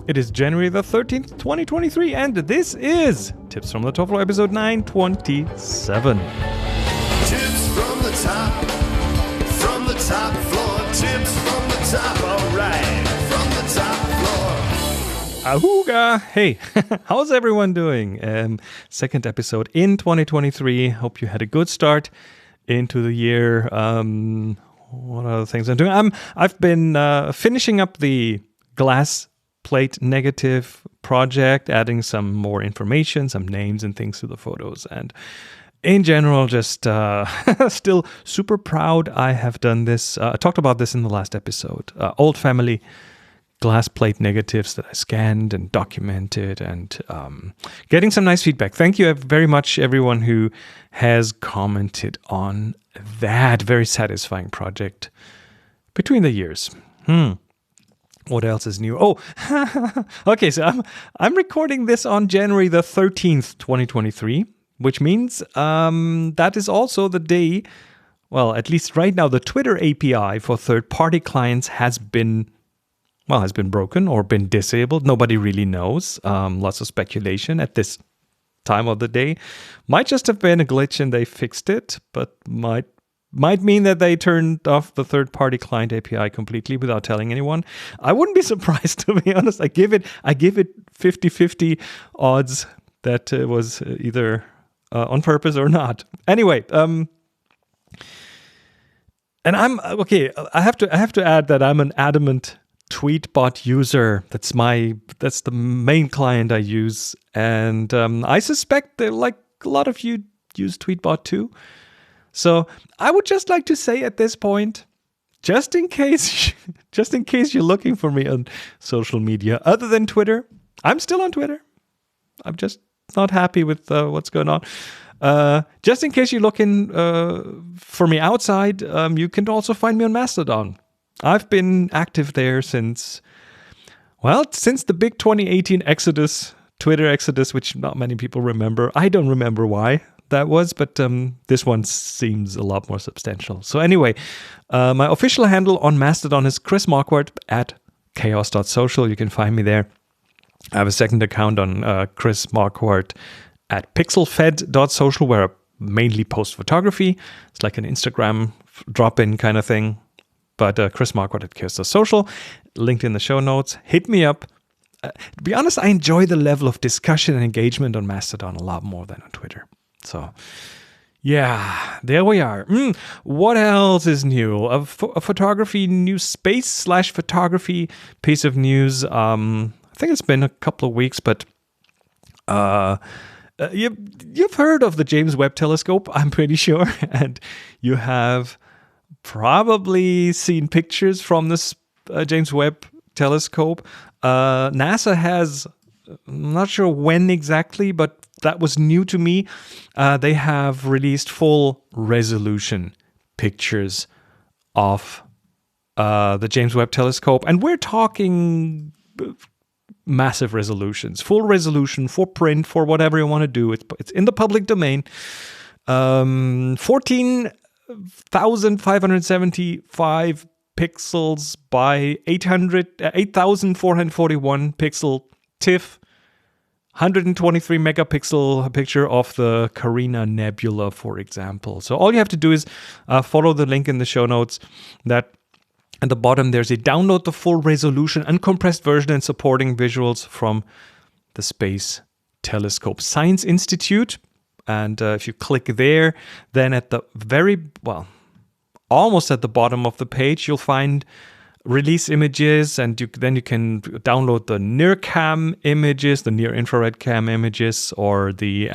It is January the 13th, 2023, and this is Tips from the Top Floor, episode 927. Tips from the top floor, tips from the top, alright, from the top floor. Ahooga! Hey, how's everyone doing? Second episode in 2023. Hope you had a good start into the year. What other things I'm doing? I've been finishing up the glass plate negative project, adding some more information, some names and things to the photos, and in general, just still super proud I have done this. I talked about this in the last episode. Old family glass plate negatives that I scanned and documented, and getting some nice feedback. Thank you very much, everyone who has commented on that very satisfying project between the years. What else is new? Oh, okay. So I'm recording this on January the 13th, 2023, which means that is also the day. Well, at least right now, the Twitter API for third-party clients has been broken or been disabled. Nobody really knows. Lots of speculation at this time of the day. Might just have been a glitch and they fixed it, but might mean that they turned off the third-party client API completely without telling anyone. I wouldn't be surprised, to be honest. I give it 50-50 odds that it was either on purpose or not. Anyway, and I'm okay. I have to add that I'm an adamant Tweetbot user. That's the main client I use, and I suspect that like a lot of you use Tweetbot too. So I would just like to say at this point, just in case you're looking for me on social media other than Twitter, I'm still on Twitter. I'm just not happy with what's going on. Just in case you're looking for me outside, you can also find me on Mastodon. I've been active there since the big 2018 Twitter exodus, which not many people remember. I don't remember why that was, but this one seems a lot more substantial. So anyway, my official handle on Mastodon is Chris Marquardt at chaos.social. You can find me there. I have a second account on Chris Marquardt at pixelfed.social, where I mainly post photography. It's like an Instagram drop-in kind of thing. But Chris Marquardt at chaos.social, linked in the show notes. Hit me up. To be honest, I enjoy the level of discussion and engagement on Mastodon a lot more than on Twitter. So, yeah, there we are. What else is new? A photography news space / photography piece of news. I think it's been a couple of weeks, but you've heard of the James Webb Telescope, I'm pretty sure, and you have probably seen pictures from this James Webb Telescope. NASA has, I'm not sure when exactly, but that was new to me. They have released full resolution pictures of the James Webb Telescope. And we're talking massive resolutions, full resolution for print, for whatever you want to do. It's in the public domain. 14,575 pixels by 8,441 pixel TIFF. 123 megapixel picture of the Carina Nebula, for example. So all you have to do is follow the link in the show notes. That at the bottom there's a download the full resolution uncompressed version and supporting visuals from the Space Telescope Science Institute. And if you click there, then at the almost at the bottom of the page, you'll find release images, and then you can download the NIRCam images, the near infrared cam images, or the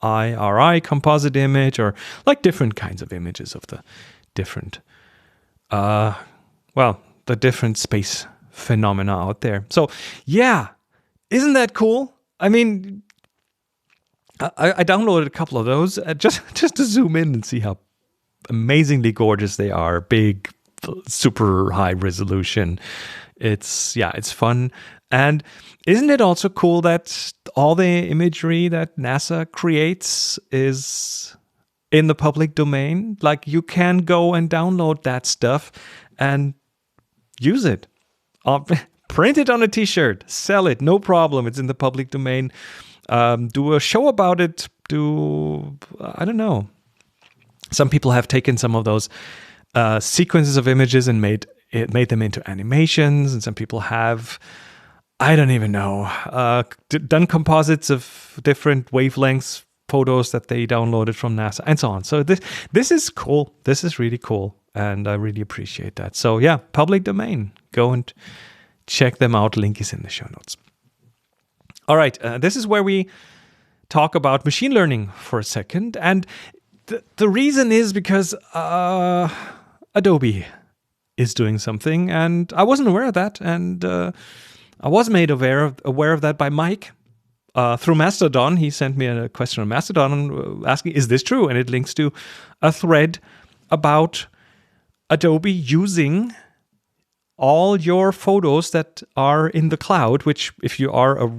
MIRI composite image, or like different kinds of images of the different, the different space phenomena out there. So yeah, isn't that cool? I mean, I downloaded a couple of those just to zoom in and see how amazingly gorgeous they are. Big, super high resolution. It's fun. And isn't it also cool that all the imagery that NASA creates is in the public domain? Like, you can go and download that stuff and use it. Print it on a t-shirt, sell it, no problem. It's in the public domain. Do a show about it. I don't know. Some people have taken some of those sequences of images and made them into animations, and some people have, I don't even know, done composites of different wavelengths, photos that they downloaded from NASA, and so on. So this is cool. This is really cool, and I really appreciate that. So yeah, public domain. Go and check them out. Link is in the show notes. All right, this is where we talk about machine learning for a second, and the reason is because Adobe is doing something, and I wasn't aware of that, and I was made aware of that by Mike through Mastodon. He sent me a question on Mastodon asking, is this true? And it links to a thread about Adobe using all your photos that are in the cloud, which if you are a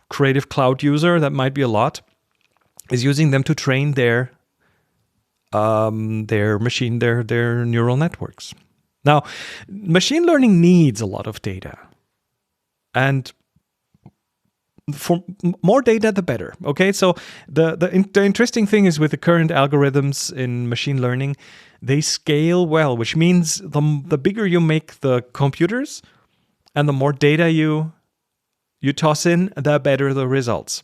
Creative Cloud user, that might be a lot, is using them to train their neural networks. Now, machine learning needs a lot of data, and for more data, the better. Okay, so the interesting thing is with the current algorithms in machine learning, they scale well, which means the bigger you make the computers, and the more data you toss in, the better the results.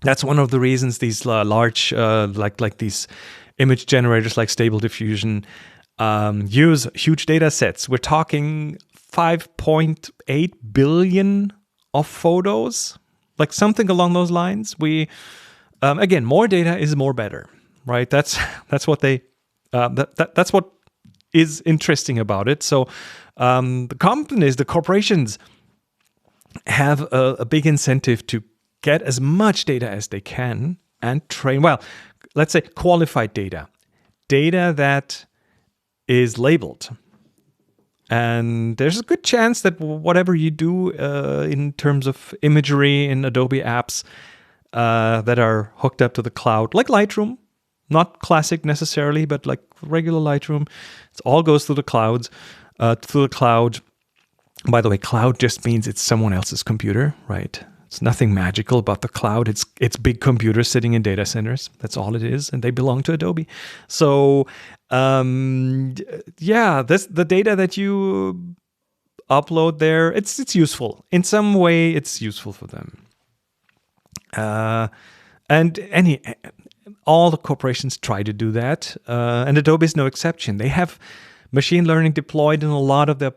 That's one of the reasons these large, like these image generators like Stable Diffusion use huge data sets. We're talking 5.8 billion of photos, like something along those lines. We again, more data is more better, right? That's what they that's what is interesting about it. So the companies, the corporations, have a big incentive to get as much data as they can and train, well, let's say qualified data that is labeled. And there's a good chance that whatever you do in terms of imagery in Adobe apps that are hooked up to the cloud, like Lightroom, not classic necessarily, but like regular Lightroom, it all goes through the clouds, through the cloud. By the way, cloud just means it's someone else's computer, right? It's nothing magical about the cloud. It's big computers sitting in data centers. That's all it is, and they belong to Adobe. So, the data that you upload there, it's useful in some way. It's useful for them, and all the corporations try to do that, and Adobe is no exception. They have machine learning deployed in a lot of their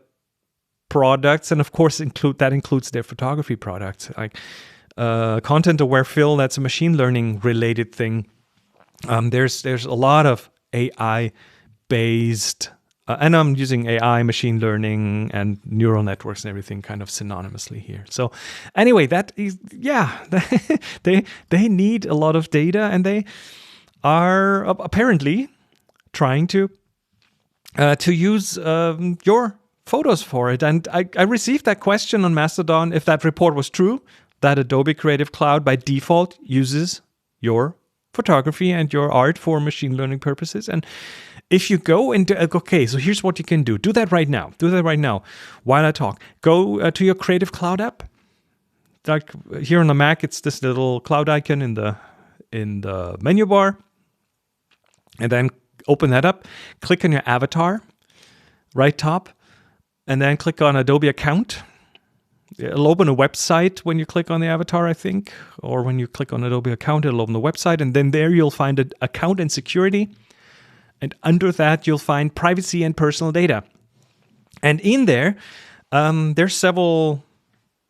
products, and of course includes their photography products, like content aware fill. That's a machine learning related thing. There's a lot of AI based, and I'm using AI, machine learning, and neural networks and everything kind of synonymously here. So anyway, that is, they need a lot of data, and they are apparently trying to use your photos for it. And I received that question on Mastodon, if that report was true, that Adobe Creative Cloud by default uses your photography and your art for machine learning purposes. And if you go into, okay, so here's what you can do. Do that right now. While I talk. Go to your Creative Cloud app. Like here on the Mac, it's this little cloud icon in the menu bar. And then open that up. Click on your avatar, right top. And then click on Adobe account. It'll open a website when you click on the avatar, I think. Or when you click on Adobe account, it'll open the website. And then there you'll find an account and security. And under that, you'll find privacy and personal data. And in there, there's several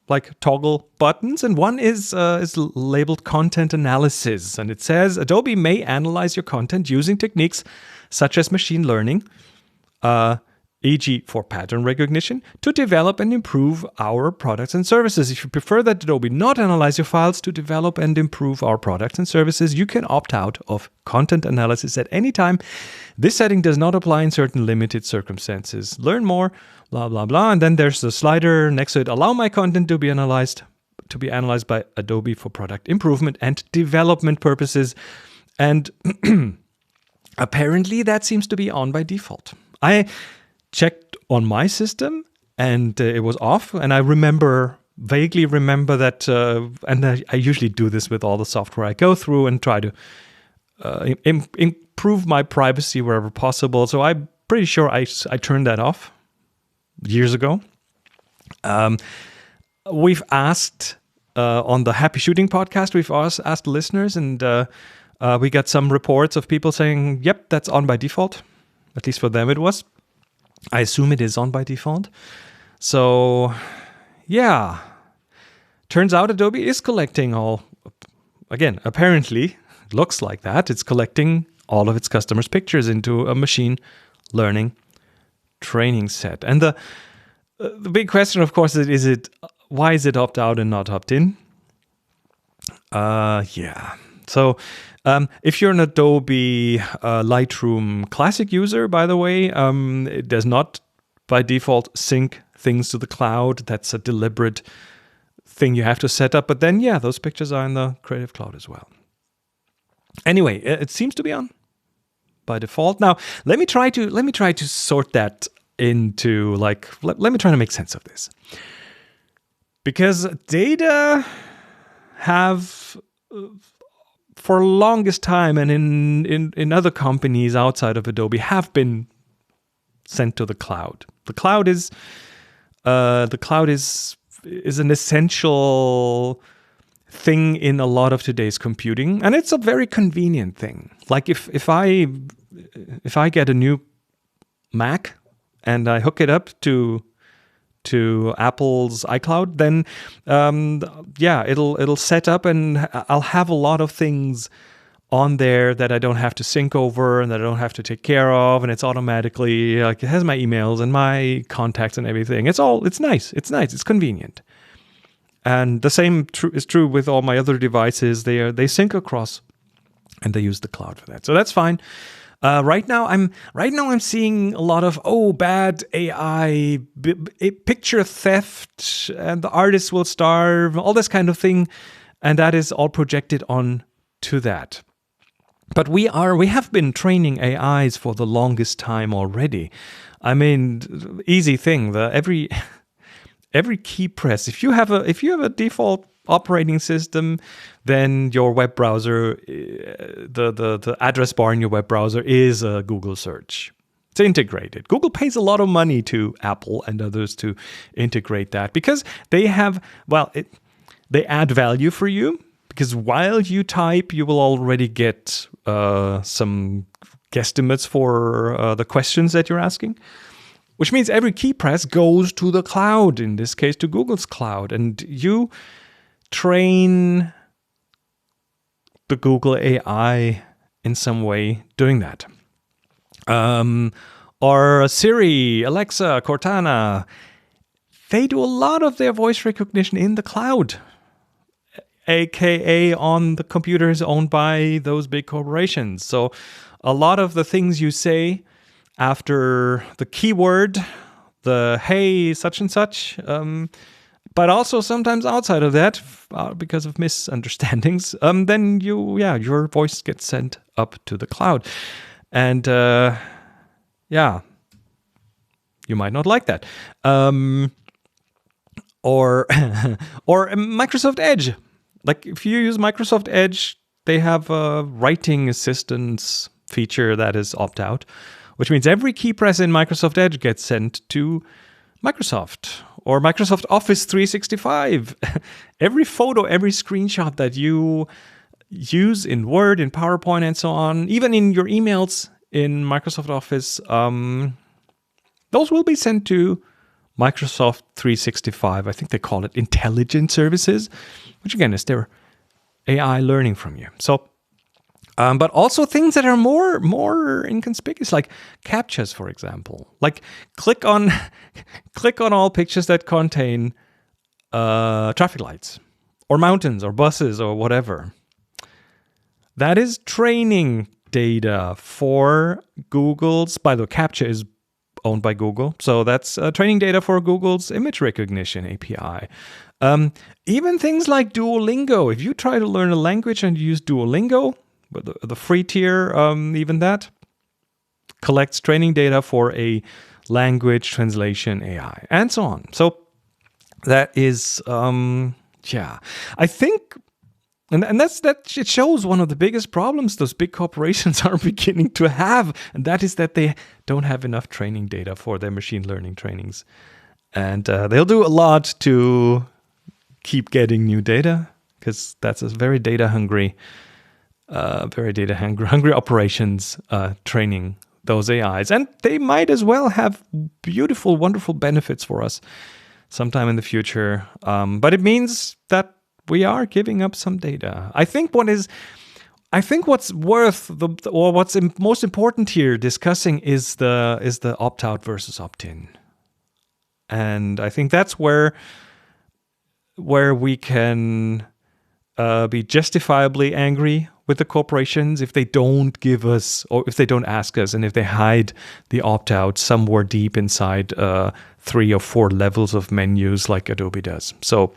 like toggle buttons. And one is labeled content analysis. And it says, Adobe may analyze your content using techniques such as machine learning, e.g. for pattern recognition, to develop and improve our products and services. If you prefer that Adobe not analyze your files to develop and improve our products and services, you can opt out of content analysis at any time. This setting does not apply in certain limited circumstances. Learn more, blah, blah, blah. And then there's the slider next to it. Allow my content to be analyzed by Adobe for product improvement and development purposes. And apparently that seems to be on by default. I checked on my system, and it was off. And I vaguely remember that, and I usually do this with all the software I go through and try to improve my privacy wherever possible. So I'm pretty sure I turned that off years ago. We've asked on the Happy Shooting podcast, we've asked listeners, and we got some reports of people saying, yep, that's on by default. At least for them it was. I assume it is on by default. So, yeah. Turns out Adobe is collecting again, apparently, it looks like that. It's collecting all of its customers' pictures into a machine learning training set. And the big question, of course, is why is it opt-out and not opt-in? Yeah. So if you're an Adobe Lightroom Classic user, by the way, it does not by default sync things to the cloud. That's a deliberate thing you have to set up. But then, yeah, those pictures are in the Creative Cloud as well. Anyway, it seems to be on by default. Now, let me try to sort that into let me try to make sense of this. Because data have for longest time, and in other companies outside of Adobe, have been sent to the cloud. The cloud is an essential thing in a lot of today's computing, and it's a very convenient thing. Like if I get a new Mac and I hook it up to Apple's iCloud, then it'll set up, and I'll have a lot of things on there that I don't have to sync over and that I don't have to take care of, and it's automatically it has my emails and my contacts and everything. It's nice. It's convenient. And the same is true with all my other devices. They sync across, and they use the cloud for that. So that's fine. Right now I'm seeing a lot of bad AI, picture theft, and the artists will starve, all this kind of thing, and that is all projected on to that. But we have been training AIs for the longest time already. I mean, easy thing. Every key press. If you have a default operating system, then your web browser, the address bar in your web browser is a Google search. It's integrated. Google pays a lot of money to Apple and others to integrate that because they they add value for you. Because while you type, you will already get some guesstimates for the questions that you're asking. Which means every key press goes to the cloud, in this case to Google's cloud. And you train the Google AI in some way doing that. Or Siri, Alexa, Cortana, they do a lot of their voice recognition in the cloud, aka on the computers owned by those big corporations. So a lot of the things you say after the keyword, the hey, such and such, but also sometimes outside of that, because of misunderstandings, then your voice gets sent up to the cloud. And you might not like that. Or Microsoft Edge. Like if you use Microsoft Edge, they have a writing assistance feature that is opt-out, which means every key press in Microsoft Edge gets sent to Microsoft or Microsoft Office 365. Every photo, every screenshot that you use in Word, in PowerPoint, and so on, even in your emails in Microsoft Office, those will be sent to Microsoft 365. I think they call it intelligent services, which again is their AI learning from you. So, but also things that are more inconspicuous, like CAPTCHAs, for example. Like click on all pictures that contain traffic lights, or mountains, or buses, or whatever. That is training data for Google's. By the way, CAPTCHA is owned by Google, so that's training data for Google's image recognition API. Even things like Duolingo. If you try to learn a language and you use Duolingo, the free tier, even that collects training data for a language translation AI, and so on. So that is, I think, and it shows one of the biggest problems those big corporations are beginning to have, and that is that they don't have enough training data for their machine learning trainings. And they'll do a lot to keep getting new data, because that's a very data hungry operations training those AIs. And they might as well have beautiful, wonderful benefits for us sometime in the future. But it means that we are giving up some data. I think what's most important here discussing is the opt-out versus opt-in. And I think that's where we can be justifiably angry with the corporations if they don't give us, or if they don't ask us, and if they hide the opt-out somewhere deep inside 3 or 4 levels of menus like Adobe does. So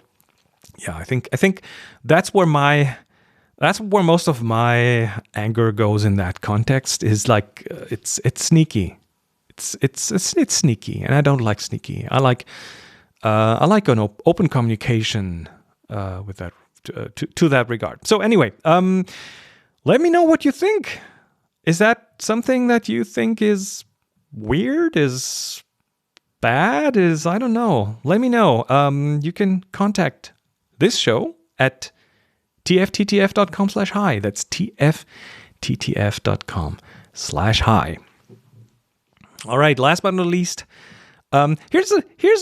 yeah, I think that's where most of my anger goes in that context, is like it's sneaky. It's sneaky, and I don't like sneaky. I like an open communication with that to that regard. So anyway, let me know what you think. Is that something that you think is weird? Is bad? I don't know. Let me know. You can contact this show at tfttf.com/hi. That's tfttf.com/hi. All right, last but not least, here's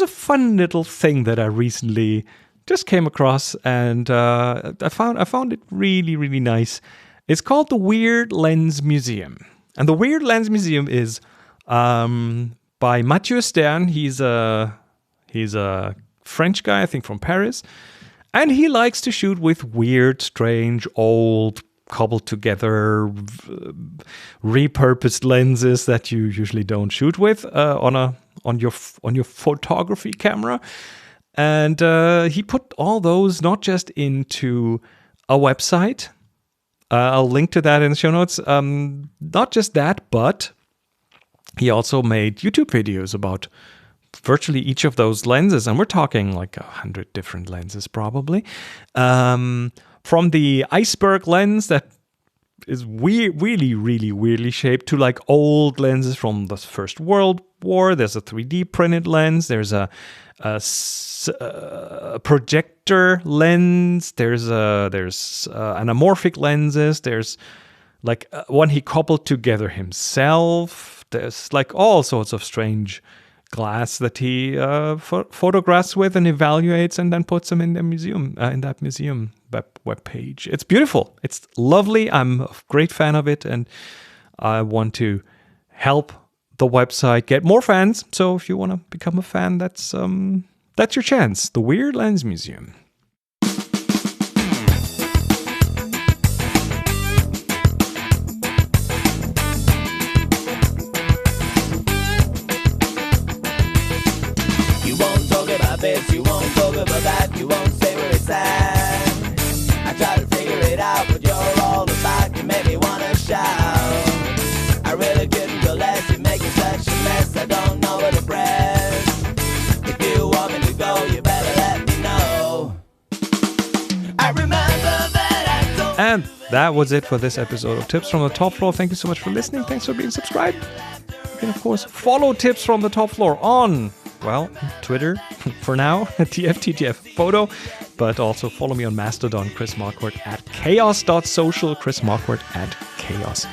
a fun little thing that I recently just came across, and I found it really, really nice. It's called the Weird Lens Museum, and the Weird Lens Museum is by Mathieu Stern. He's a French guy, I think, from Paris, and he likes to shoot with weird, strange, old, cobbled together, repurposed lenses that you usually don't shoot with on your photography camera. And he put all those not just into a website. I'll link to that in the show notes. Not just that, but he also made YouTube videos about virtually each of those lenses. And we're talking like 100 different lenses probably. From the iceberg lens that is really, really weirdly shaped, to like old lenses from the First World War. There's a 3D printed lens. There's a projector lens. There's anamorphic lenses. There's like one he cobbled together himself. There's like all sorts of strange glass that he photographs with and evaluates, and then puts them in the museum, in that museum web page. It's beautiful. It's lovely. I'm a great fan of it, and I want to help the website get more fans. So if you want to become a fan, that's your chance. The Weird Lens Museum. This, you won't talk about that, you won't say where it's at. I try to figure it out, but you're all about, you make me wanna shout. I really couldn't go less, you're making such a mess, I don't know where to press. If you want me to go, you better let me know. I remember that I told you. And that was it for this episode of Tips from the Top Floor. Thank you so much for listening. Thanks for being subscribed. You can, of course, follow Tips from the Top Floor on, well, Twitter for now, TFTTF Photo, but also follow me on Mastodon, Chris Marquardt at chaos.social, Chris Marquardt at chaos.social.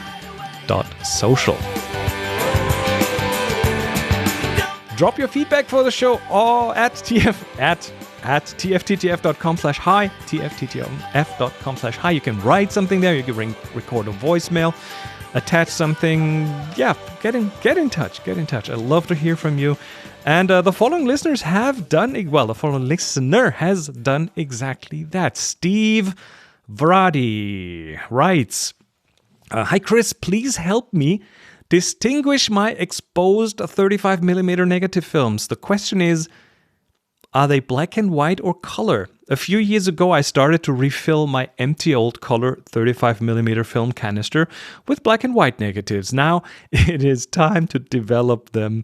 Drop your feedback for the show at tfttf.com/hi, tfttf.com/hi. You can write something there, you can record a voicemail, attach something. Yeah, get in touch. I'd love to hear from you. And the following listeners have done, the following listener has done exactly that. Steve Vradi writes, Hi Chris, please help me distinguish my exposed 35mm negative films. The question is, are they black and white or color? A few years ago, I started to refill my empty old color 35mm film canister with black and white negatives. Now it is time to develop them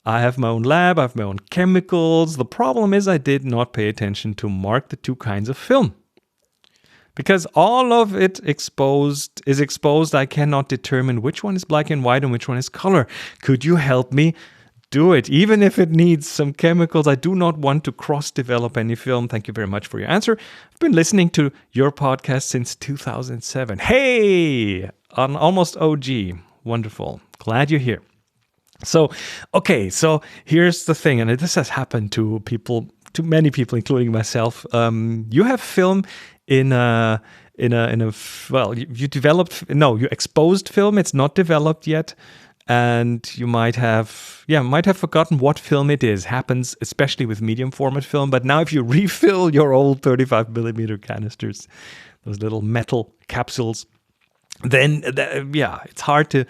I have my own lab, I have my own chemicals. The problem is I did not pay attention to mark the two kinds of film. Because all of it is exposed, I cannot determine which one is black and white and which one is color. Could you help me do it? Even if it needs some chemicals, I do not want to cross-develop any film. Thank you very much for your answer. I've been listening to your podcast since 2007. Hey, an almost OG. Wonderful. Glad you're here. So here's the thing, and this has happened to many people, including myself. You have film you exposed film. It's not developed yet, and you might have forgotten what film it is. Happens especially with medium format film. But now, if you refill your old 35 millimeter canisters, those little metal capsules, then it's hard to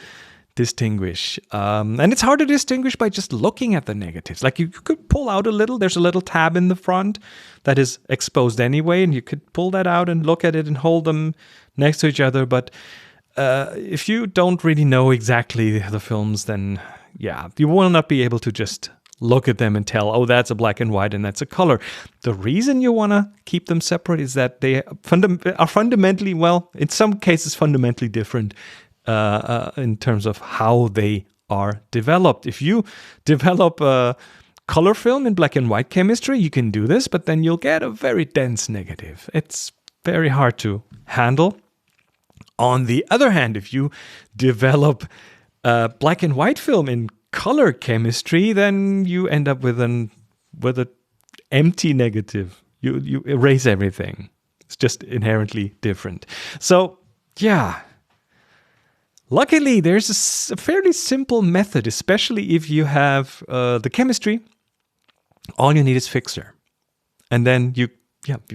distinguish. And it's hard to distinguish by just looking at the negatives. Like you could pull out a little, there's a little tab in the front that is exposed anyway, and you could pull that out and look at it and hold them next to each other. But if you don't really know exactly the films, then you will not be able to just look at them and tell, oh, that's a black and white and that's a color. The reason you want to keep them separate is that they are fundamentally, in some cases, fundamentally different in terms of how they are developed. If you develop a color film in black and white chemistry, you can do this, but then you'll get a very dense negative. It's very hard to handle. On the other hand, if you develop black and white film in color chemistry, then you end up with an empty negative. You erase everything. It's just inherently different. So, luckily, there's a fairly simple method, especially if you have the chemistry. All you need is fixer, and then you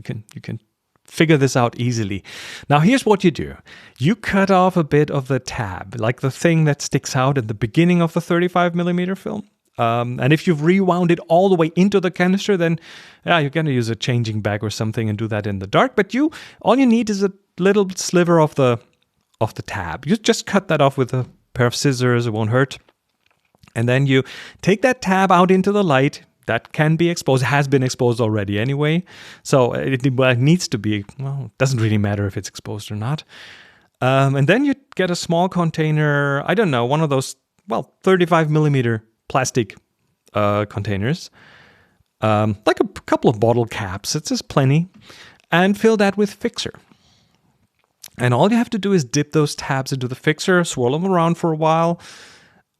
can figure this out easily. Now, here's what you do: you cut off a bit of the tab, like the thing that sticks out at the beginning of the 35 millimeter film. And if you've rewound it all the way into the canister, then you're going to use a changing bag or something and do that in the dark. But all you need is a little sliver of the tab. You just cut that off with a pair of scissors, it won't hurt. And then you take that tab out into the light. That can be exposed, has been exposed already anyway. So it needs to be, it doesn't really matter if it's exposed or not. And then you get a small container, I don't know, one of those, 35 millimeter plastic containers, like a couple of bottle caps, it's just plenty, and fill that with fixer. And all you have to do is dip those tabs into the fixer, swirl them around for a while,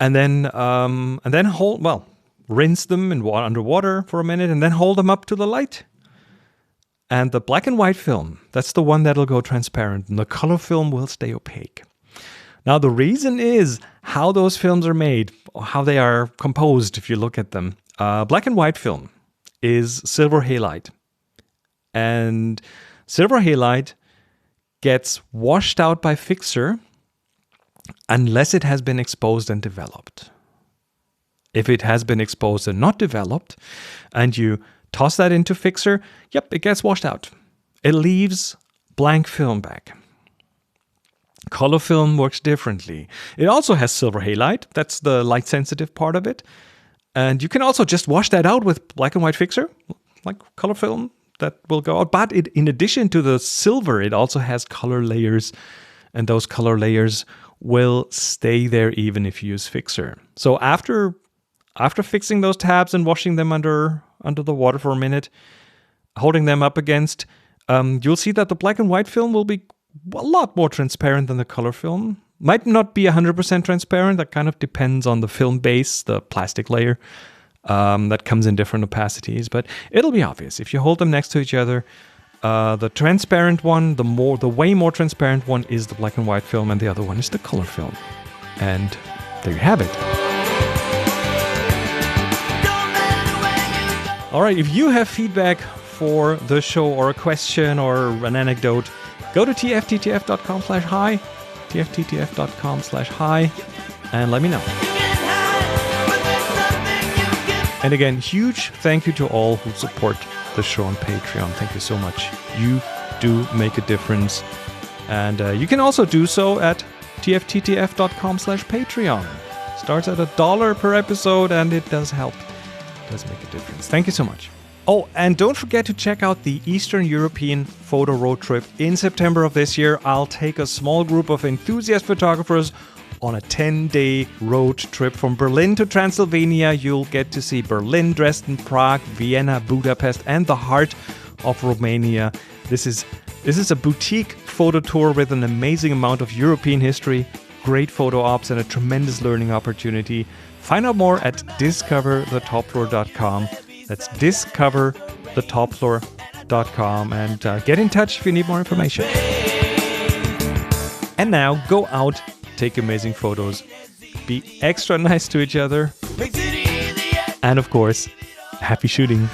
and then rinse them in underwater for a minute, and then hold them up to the light. And the black and white film, that's the one that'll go transparent, and the color film will stay opaque. Now, the reason is how those films are made, or how they are composed, if you look at them. Black and white film is silver halide. And silver halide gets washed out by fixer unless it has been exposed and developed. If it has been exposed and not developed, and you toss that into fixer, it gets washed out. It leaves blank film back. Color film works differently. It also has silver halide. That's the light sensitive part of it. And you can also just wash that out with black and white fixer, like color film, that will go out. But in addition to the silver, it also has color layers, and those color layers will stay there even if you use fixer. So after fixing those tabs and washing them under the water for a minute, holding them up against, you'll see that the black and white film will be a lot more transparent than the color film. Might not be 100% transparent. That kind of depends on the film base, the plastic layer, that comes in different opacities. But it'll be obvious if you hold them next to each other. The transparent one, the way more transparent one is the black and white film, and the other one is the color film. And there you have it. All right, if you have feedback for the show or a question or an anecdote, go to tfttf.com/hi, tfttf.com/hi, and let me know. And again, huge thank you to all who support the show on Patreon. Thank you so much. You do make a difference. And you can also do so at tfttf.com/Patreon. Starts at $1 per episode, and it does help. It does make a difference. Thank you so much. Oh, and don't forget to check out the Eastern European photo road trip in September of this year. I'll take a small group of enthusiast photographers on a 10-day road trip from Berlin to Transylvania. You'll get to see Berlin, Dresden, Prague, Vienna, Budapest, and the heart of Romania. This is a boutique photo tour with an amazing amount of European history, great photo ops, and a tremendous learning opportunity. Find out more at discoverthetopfloor.com. That's discoverthetopfloor.com, and get in touch if you need more information. And now, go out, take amazing photos, be extra nice to each other, and of course, happy shooting.